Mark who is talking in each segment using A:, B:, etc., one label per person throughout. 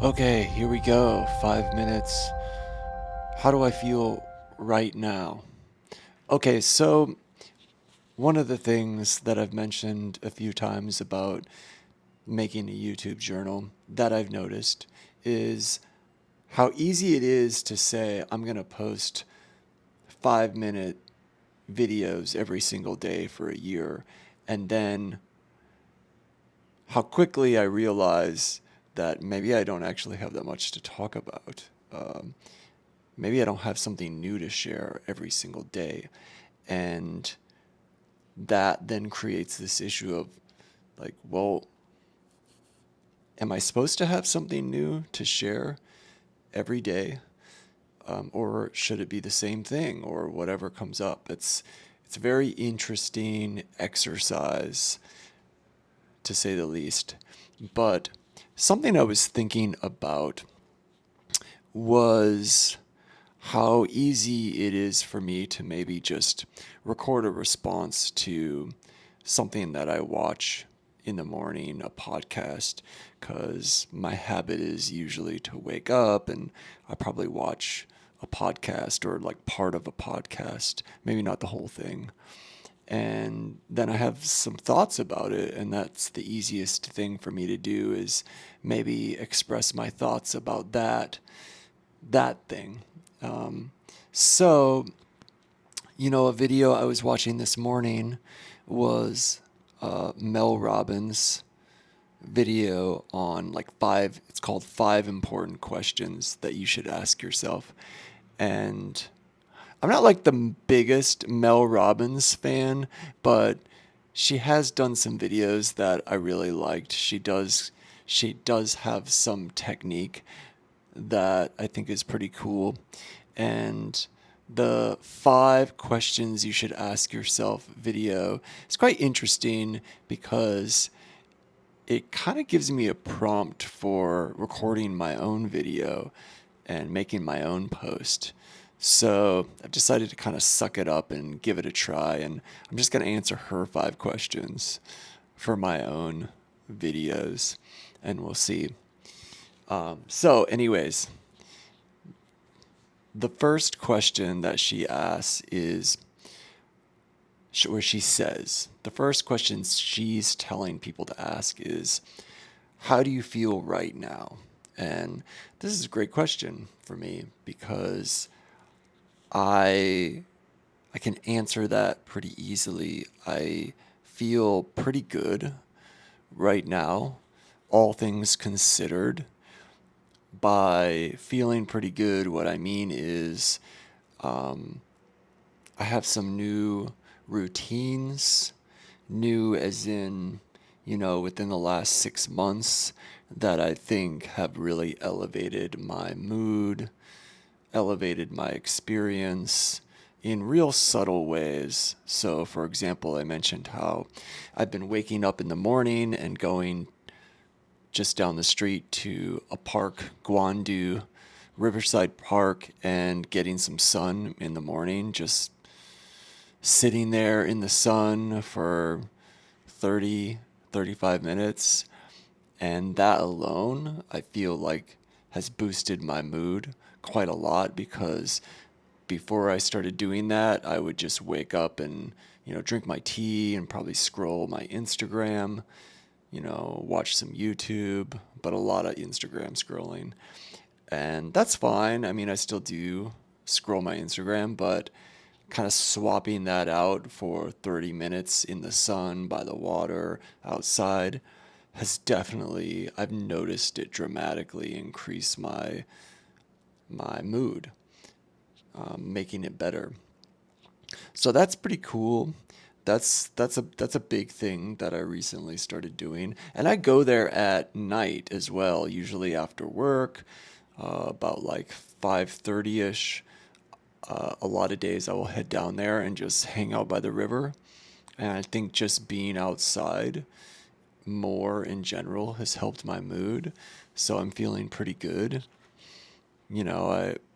A: Okay, here we go. 5 minutes. How do I feel right now? Okay, so one of the things that I've mentioned a few times about making a YouTube journal that I've noticed is how easy it is to say, I'm going to post 5 minute videos every single day for a year. And then how quickly I realize that maybe I don't actually have that much to talk about. Maybe I don't have something new to share every single day. And that then creates this issue of like, well, am I supposed to have something new to share every day? Or should it be the same thing or whatever comes up? It's a very interesting exercise to say the least. But something I was thinking about was how easy it is for me to maybe just record a response to something that I watch in the morning, a podcast, because my habit is usually to wake up and I probably watch a podcast or like part of a podcast, maybe not the whole thing. And then I have some thoughts about it, and that's the easiest thing for me to do is maybe express my thoughts about that thing. Um, so, a video I was watching this morning was Mel Robbins' video on like it's called Five Important Questions That You Should Ask Yourself. And I'm not like the biggest Mel Robbins fan, but she has done some videos that I really liked. She does have some technique that I think is pretty cool. And the 5 questions you should ask yourself video is quite interesting because it kind of gives me a prompt for recording my own video and making my own post. So I've decided to kind of suck it up and give it a try. And I'm just going to answer her 5 questions for my own videos, and we'll see. Anyways, the first question that she asks is, where she says, the first question she's telling people to ask is, how do you feel right now? And this is a great question for me because I I can answer that pretty easily. I feel pretty good right now, all things considered. By feeling pretty good, what I mean is I have some new routines, new as in, within the last 6 months, that I think have really elevated my mood, elevated my experience in real subtle ways. So, for example, I mentioned how I've been waking up in the morning and going just down the street to a park, Gwandu, Riverside Park, and getting some sun in the morning, just sitting there in the sun for 30, 35 minutes. And that alone, I feel like has boosted my mood quite a lot because before I started doing that, I would just wake up and, drink my tea and probably scroll my Instagram, watch some YouTube, but a lot of Instagram scrolling. And that's fine. I mean, I still do scroll my Instagram, but kind of swapping that out for 30 minutes in the sun, by the water, outside has definitely, I've noticed it dramatically increase my mood, making it better. So that's pretty cool. That's a big thing that I recently started doing, and I go there at night as well, usually after work, about like 5:30 ish. A lot of days I will head down there and just hang out by the river. And I think just being outside more in general has helped my mood. So I'm feeling pretty good.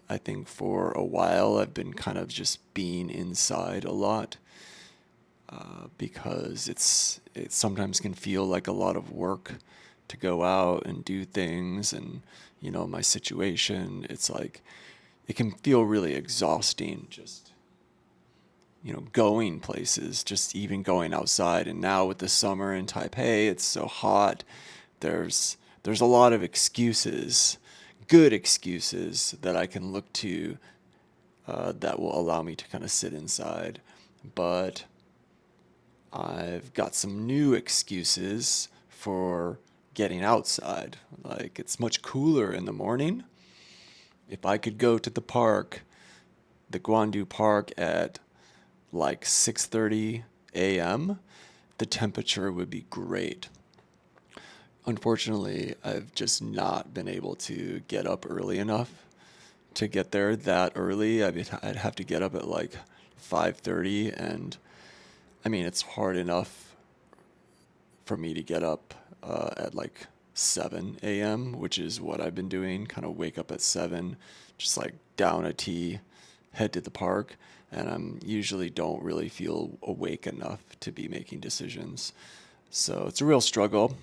A: I think for a while I've been kind of just being inside a lot because it sometimes can feel like a lot of work to go out and do things, and my situation, it's like it can feel really exhausting just going places, just even going outside. And now with the summer in Taipei, it's so hot. There's a lot of excuses, good excuses that I can look to, that will allow me to kind of sit inside. But I've got some new excuses for getting outside. Like, it's much cooler in the morning. If I could go to the park, the Guandu Park, at like 6:30 a.m., the temperature would be great. Unfortunately, I've just not been able to get up early enough to get there that early. I'd have to get up at like 5:30, and I mean, it's hard enough for me to get up at like 7 a.m., which is what I've been doing. Kind of wake up at 7, just like down a tea, head to the park, and I'm usually don't really feel awake enough to be making decisions. So it's a real struggle,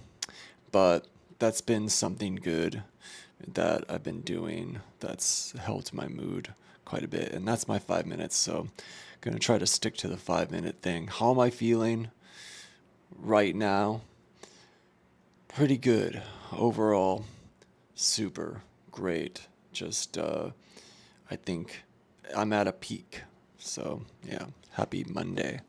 A: but that's been something good that I've been doing that's helped my mood quite a bit. And that's my 5 minutes. So I'm going to try to stick to the 5 minute thing. How am I feeling right now? Pretty good overall. Super great. Just, I think I'm at a peak. So, yeah, happy Monday.